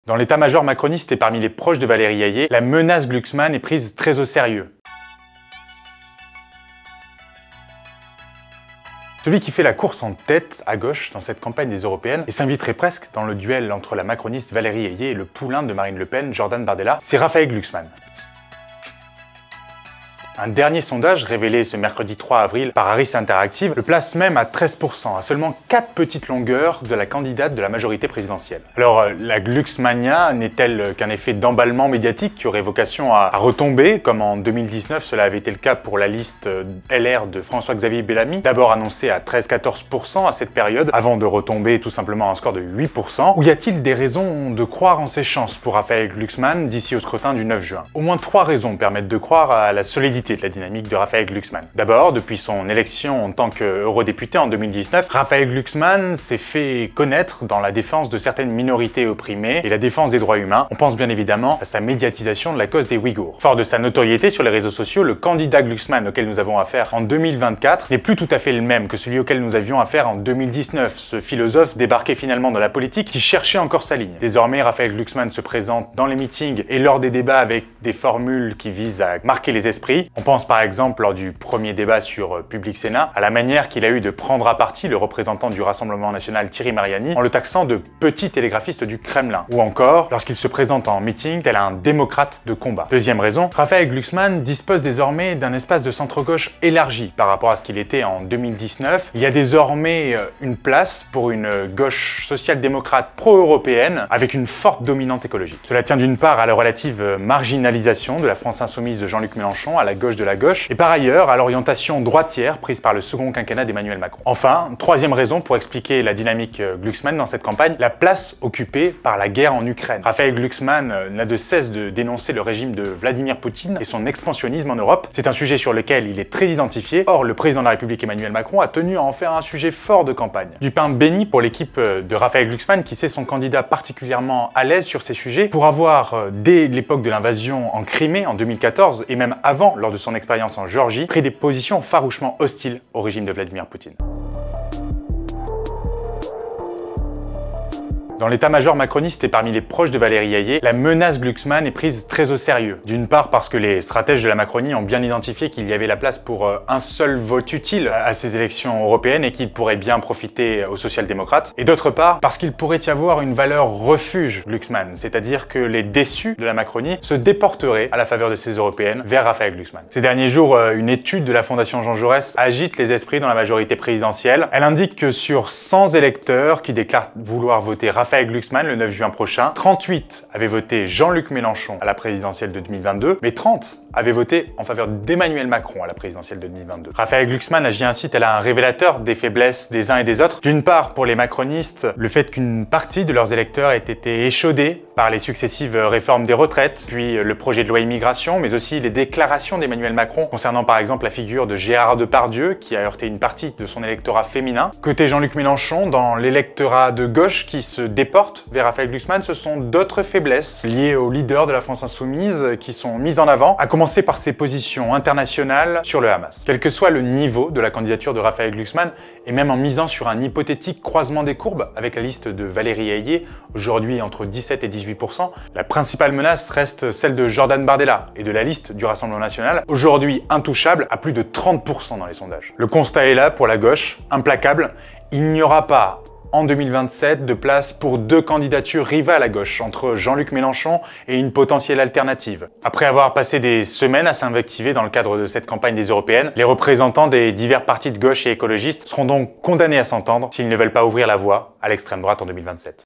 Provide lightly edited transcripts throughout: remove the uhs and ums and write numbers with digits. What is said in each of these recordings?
Dans l'état-major macroniste et parmi les proches de Valérie Hayé, la menace Glucksmann est prise très au sérieux. Celui qui fait la course en tête à gauche dans cette campagne des européennes et s'inviterait presque dans le duel entre la macroniste Valérie Hayé et le poulain de Marine Le Pen, Jordan Bardella, c'est Raphaël Glucksmann. Un dernier sondage révélé ce mercredi 3 avril par Harris Interactive le place même à 13%, à seulement 4 petites longueurs de la candidate de la majorité présidentielle. Alors, la Glucksmania n'est-elle qu'un effet d'emballement médiatique qui aurait vocation à retomber, comme en 2019 cela avait été le cas pour la liste LR de François-Xavier Bellamy, d'abord annoncée à 13-14% à cette période, avant de retomber tout simplement à un score de 8%, ou y a-t-il des raisons de croire en ses chances pour Raphaël Glucksmann d'ici au scrutin du 9 juin? Au moins 3 raisons permettent de croire à la solidité de la dynamique de Raphaël Glucksmann. D'abord, depuis son élection en tant qu'eurodéputé en 2019, Raphaël Glucksmann s'est fait connaître dans la défense de certaines minorités opprimées et la défense des droits humains. On pense bien évidemment à sa médiatisation de la cause des Ouïghours. Fort de sa notoriété sur les réseaux sociaux, le candidat Glucksmann auquel nous avons affaire en 2024 n'est plus tout à fait le même que celui auquel nous avions affaire en 2019, ce philosophe débarqué finalement dans la politique qui cherchait encore sa ligne. Désormais, Raphaël Glucksmann se présente dans les meetings et lors des débats avec des formules qui visent à marquer les esprits. On pense par exemple lors du premier débat sur Public Sénat à la manière qu'il a eu de prendre à partie le représentant du Rassemblement national Thierry Mariani en le taxant de petit télégraphiste du Kremlin, ou encore lorsqu'il se présente en meeting tel un démocrate de combat. Deuxième raison, Raphaël Glucksmann dispose désormais d'un espace de centre-gauche élargi par rapport à ce qu'il était en 2019. Il y a désormais une place pour une gauche social-démocrate pro-européenne avec une forte dominante écologique. Cela tient d'une part à la relative marginalisation de la France insoumise de Jean-Luc Mélenchon à la gauche de la gauche, et par ailleurs à l'orientation droitière prise par le second quinquennat d'Emmanuel Macron. Enfin, troisième raison pour expliquer la dynamique Glucksmann dans cette campagne, la place occupée par la guerre en Ukraine. Raphaël Glucksmann n'a de cesse de dénoncer le régime de Vladimir Poutine et son expansionnisme en Europe. C'est un sujet sur lequel il est très identifié. Or, le président de la République Emmanuel Macron a tenu à en faire un sujet fort de campagne. Du pain béni pour l'équipe de Raphaël Glucksmann qui sait son candidat particulièrement à l'aise sur ces sujets pour avoir, dès l'époque de l'invasion en Crimée en 2014 et même avant, lors de son expérience en Géorgie, pris des positions farouchement hostiles au régime de Vladimir Poutine. Dans l'état-major macroniste et parmi les proches de Valérie Hayé, la menace Glucksmann est prise très au sérieux. D'une part parce que les stratèges de la Macronie ont bien identifié qu'il y avait la place pour un seul vote utile à ces élections européennes et qu'il pourrait bien profiter aux social-démocrates. Et d'autre part parce qu'il pourrait y avoir une valeur refuge Glucksmann, c'est-à-dire que les déçus de la Macronie se déporteraient à la faveur de ces européennes vers Raphaël Glucksmann. Ces derniers jours, une étude de la Fondation Jean Jaurès agite les esprits dans la majorité présidentielle. Elle indique que sur 100 électeurs qui déclarent vouloir voter Raphaël Glucksmann le 9 juin prochain, 38 avaient voté Jean-Luc Mélenchon à la présidentielle de 2022, mais 30 avaient voté en faveur d'Emmanuel Macron à la présidentielle de 2022. Raphaël Glucksmann agit ainsi tel un révélateur des faiblesses des uns et des autres. D'une part, pour les macronistes, le fait qu'une partie de leurs électeurs ait été échaudée par les successives réformes des retraites, puis le projet de loi immigration, mais aussi les déclarations d'Emmanuel Macron concernant par exemple la figure de Gérard Depardieu, qui a heurté une partie de son électorat féminin. Côté Jean-Luc Mélenchon, dans l'électorat de gauche qui se déporte vers Raphaël Glucksmann, ce sont d'autres faiblesses liées aux leaders de la France insoumise qui sont mises en avant, à commencer par ses positions internationales sur le Hamas. Quel que soit le niveau de la candidature de Raphaël Glucksmann, et même en misant sur un hypothétique croisement des courbes avec la liste de Valérie Hayé, aujourd'hui entre 17 et 18%, la principale menace reste celle de Jordan Bardella et de la liste du Rassemblement national, aujourd'hui intouchable à plus de 30% dans les sondages. Le constat est là pour la gauche, implacable, il n'y aura pas en 2027 de place pour deux candidatures rivales à gauche entre Jean-Luc Mélenchon et une potentielle alternative. Après avoir passé des semaines à s'invectiver dans le cadre de cette campagne des européennes, les représentants des divers partis de gauche et écologistes seront donc condamnés à s'entendre s'ils ne veulent pas ouvrir la voie à l'extrême droite en 2027.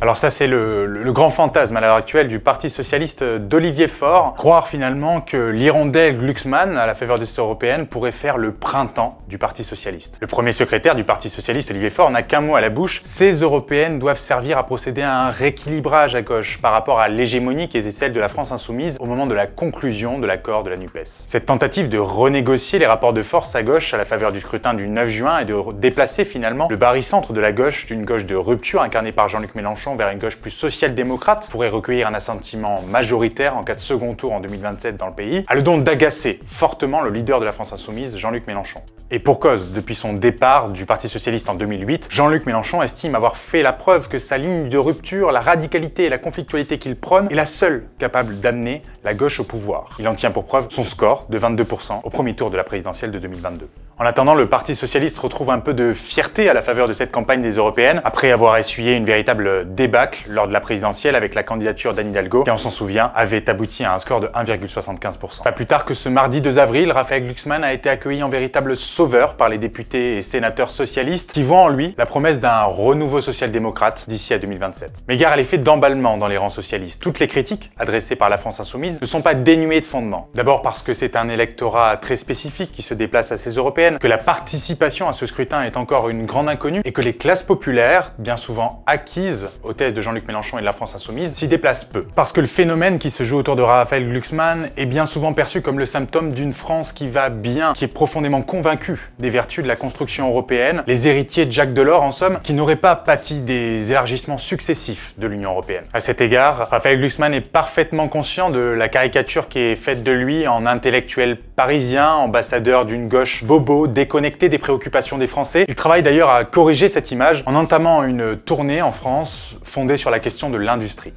Alors ça, c'est le grand fantasme à l'heure actuelle du Parti socialiste d'Olivier Faure. Croire finalement que l'hirondelle Glucksmann, à la faveur des européennes, pourrait faire le printemps du Parti socialiste. Le premier secrétaire du Parti socialiste, Olivier Faure, n'a qu'un mot à la bouche. Ces européennes doivent servir à procéder à un rééquilibrage à gauche par rapport à l'hégémonie qui est celle de la France insoumise au moment de la conclusion de l'accord de la NUPES. Cette tentative de renégocier les rapports de force à gauche à la faveur du scrutin du 9 juin et de déplacer finalement le barycentre de la gauche d'une gauche de rupture incarnée par Jean-Luc Mélenchon Mélenchon vers une gauche plus social-démocrate pourrait recueillir un assentiment majoritaire en cas de second tour en 2027 dans le pays, a le don d'agacer fortement le leader de la France Insoumise, Jean-Luc Mélenchon. Et pour cause, depuis son départ du Parti Socialiste en 2008, Jean-Luc Mélenchon estime avoir fait la preuve que sa ligne de rupture, la radicalité et la conflictualité qu'il prône est la seule capable d'amener la gauche au pouvoir. Il en tient pour preuve son score de 22% au premier tour de la présidentielle de 2022. En attendant, le Parti Socialiste retrouve un peu de fierté à la faveur de cette campagne des européennes, après avoir essuyé une véritable débâcle lors de la présidentielle avec la candidature d'Anne Hidalgo, qui on s'en souvient, avait abouti à un score de 1,75%. Pas plus tard que ce mardi 2 avril, Raphaël Glucksmann a été accueilli en véritable sauveur par les députés et sénateurs socialistes qui voient en lui la promesse d'un renouveau social-démocrate d'ici à 2027. Mais gare à l'effet d'emballement dans les rangs socialistes. Toutes les critiques adressées par la France Insoumise ne sont pas dénuées de fondement. D'abord parce que c'est un électorat très spécifique qui se déplace à ces européennes, que la participation à ce scrutin est encore une grande inconnue et que les classes populaires, bien souvent acquises aux thèses de Jean-Luc Mélenchon et de la France Insoumise, s'y déplacent peu. Parce que le phénomène qui se joue autour de Raphaël Glucksmann est bien souvent perçu comme le symptôme d'une France qui va bien, qui est profondément convaincue des vertus de la construction européenne, les héritiers de Jacques Delors en somme, qui n'auraient pas pâti des élargissements successifs de l'Union européenne. À cet égard, Raphaël Glucksmann est parfaitement conscient de la caricature qui est faite de lui en intellectuel parisien, ambassadeur d'une gauche bobo, déconnecté des préoccupations des Français. Il travaille d'ailleurs à corriger cette image en entamant une tournée en France fondée sur la question de l'industrie.